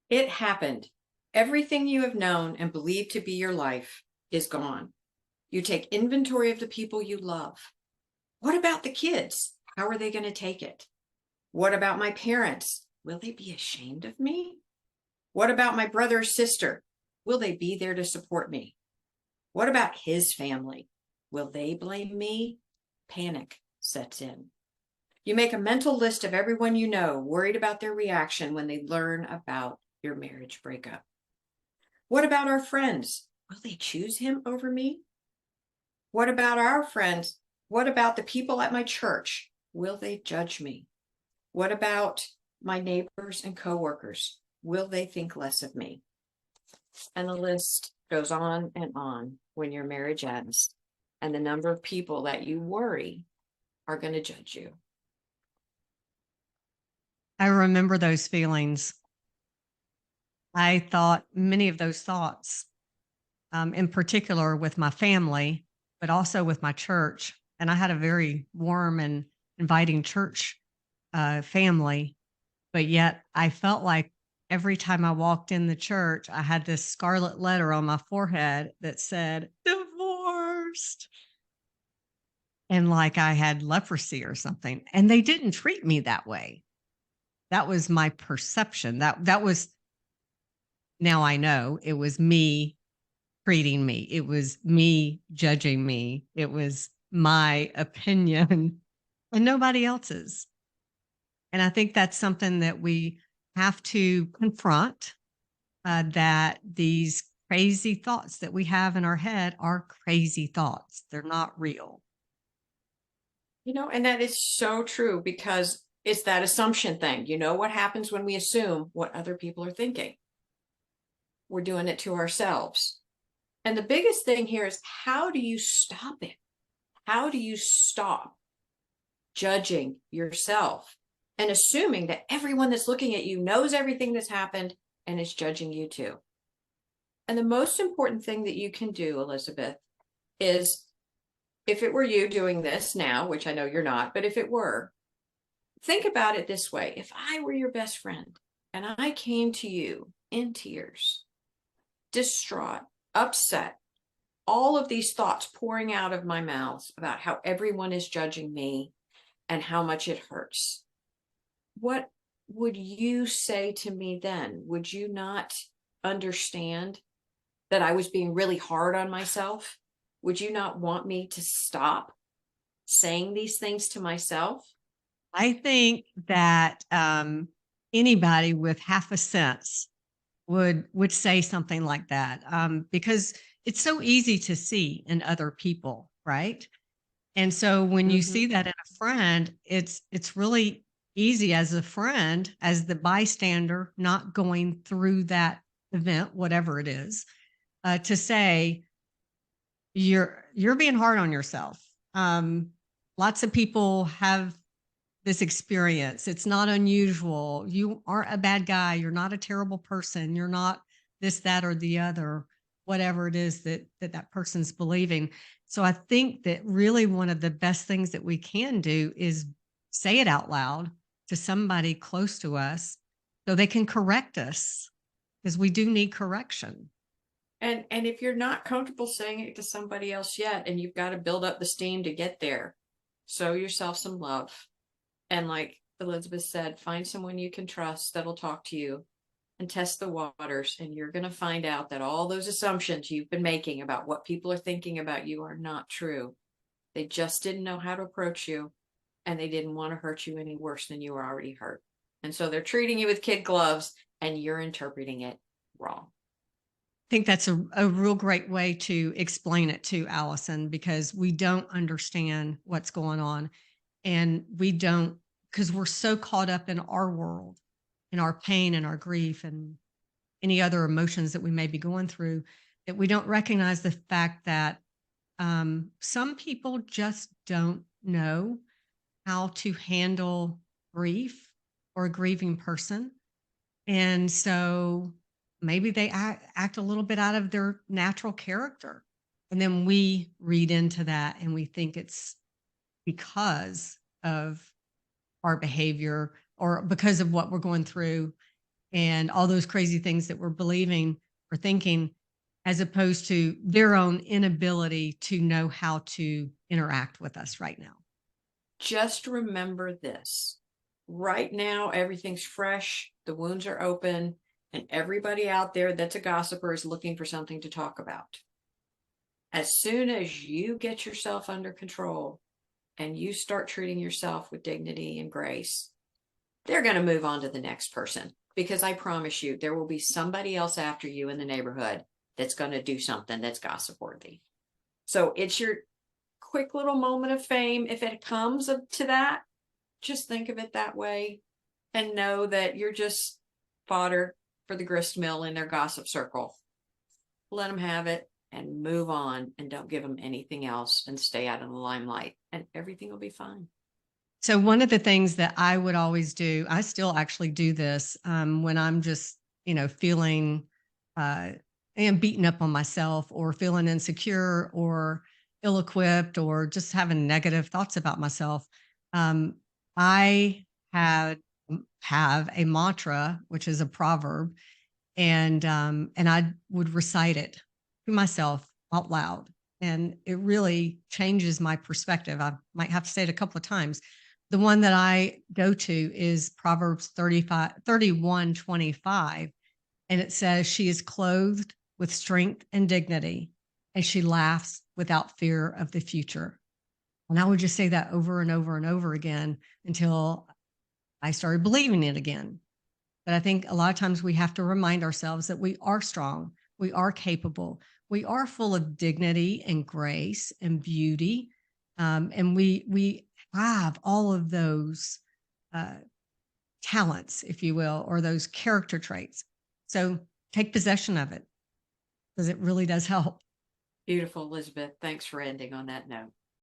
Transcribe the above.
It happened. Everything you have known and believed to be your life is gone. You take inventory of the people you love. What about the kids? How are they going to take it? What about my parents? Will they be ashamed of me? What about my brother or sister? Will they be there to support me? What about his family? Will they blame me? Panic sets in. You make a mental list of everyone you know, worried about their reaction when they learn about your marriage breakup. What about our friends? Will they choose him over me? What about our friends? What about the people at my church? Will they judge me? What about my neighbors and coworkers? Will they think less of me? And the list goes on and on when your marriage ends, and the number of people that you worry are going to judge you. I remember those feelings. I thought many of those thoughts, in particular with my family, but also with my church. And I had a very warm and inviting church family, but yet I felt like every time I walked in the church, I had this scarlet letter on my forehead that said, divorced. And like I had leprosy or something. And they didn't treat me that way. That was my perception. That was, now I know it was me treating me. It was me judging me. It was my opinion and nobody else's. And I think that's something that we have to confront, that these crazy thoughts that we have in our head are crazy thoughts. They're not real. And that is so true because it's that assumption thing. You know what happens when we assume what other people are thinking? We're doing it to ourselves. And the biggest thing here is, how do you stop it? How do you stop judging yourself and assuming that everyone that's looking at you knows everything that's happened and is judging you too? And the most important thing that you can do, Elizabeth, is, if it were you doing this now, which I know you're not, but if it were, think about it this way. If I were your best friend and I came to you in tears, distraught, upset, all of these thoughts pouring out of my mouth about how everyone is judging me and how much it hurts, what would you say to me then? Would you not understand that I was being really hard on myself? Would you not want me to stop saying these things to myself? I think that anybody with half a sense would say something like that, because it's so easy to see in other people, right? And so when you see Mm-hmm. that in a friend, it's really easy as a friend, as the bystander, not going through that event, whatever it is, to say you're being hard on yourself. Lots of people have this experience. It's not unusual. You aren't a bad guy. You're not a terrible person. You're not this, that, or the other, whatever it is that person's believing. So I think that really one of the best things that we can do is say it out loud to somebody close to us so they can correct us, because we do need correction. And if you're not comfortable saying it to somebody else yet, and you've got to build up the steam to get there, show yourself some love. And like Elizabeth said, find someone you can trust that'll talk to you and test the waters. And you're going to find out that all those assumptions you've been making about what people are thinking about you are not true. They just didn't know how to approach you, and they didn't want to hurt you any worse than you were already hurt. And so they're treating you with kid gloves, and you're interpreting it wrong. Think that's a real great way to explain it to Allison, because we don't understand what's going on. And we don't, because we're so caught up in our world, in our pain and our grief and any other emotions that we may be going through, that we don't recognize the fact that some people just don't know how to handle grief or a grieving person. And so maybe they act a little bit out of their natural character. And then we read into that and we think it's because of our behavior or because of what we're going through. and all those crazy things that we're believing or thinking, as opposed to their own inability to know how to interact with us right now. Just remember this. Right now, everything's fresh, the wounds are open, and everybody out there that's a gossiper is looking for something to talk about. As soon as you get yourself under control and you start treating yourself with dignity and grace, they're going to move on to the next person, because I promise you, there will be somebody else after you in the neighborhood that's going to do something that's gossip worthy. So it's your quick little moment of fame. If it comes to that, just think of it that way and know that you're just fodder for the grist mill in their gossip circle. Let them have it and move on, and don't give them anything else, and stay out of the limelight, and everything will be fine. So one of the things that I would always do, I still actually do this when I'm just, feeling and beaten up on myself, or feeling insecure or ill-equipped, or just having negative thoughts about myself. I have a mantra, which is a proverb, and I would recite it to myself out loud, and it really changes my perspective. I might have to say it a couple of times. The one that I go to is Proverbs 31:25, and it says, "She is clothed with strength and dignity, and she laughs without fear of the future." And I would just say that over and over and over again until I started believing it again. But I think a lot of times we have to remind ourselves that we are strong, we are capable, we are full of dignity and grace and beauty, and we have all of those uh, talents, if you will, or those character traits. So take possession of it, because it really does help. Beautiful, Elizabeth. Thanks for ending on that note.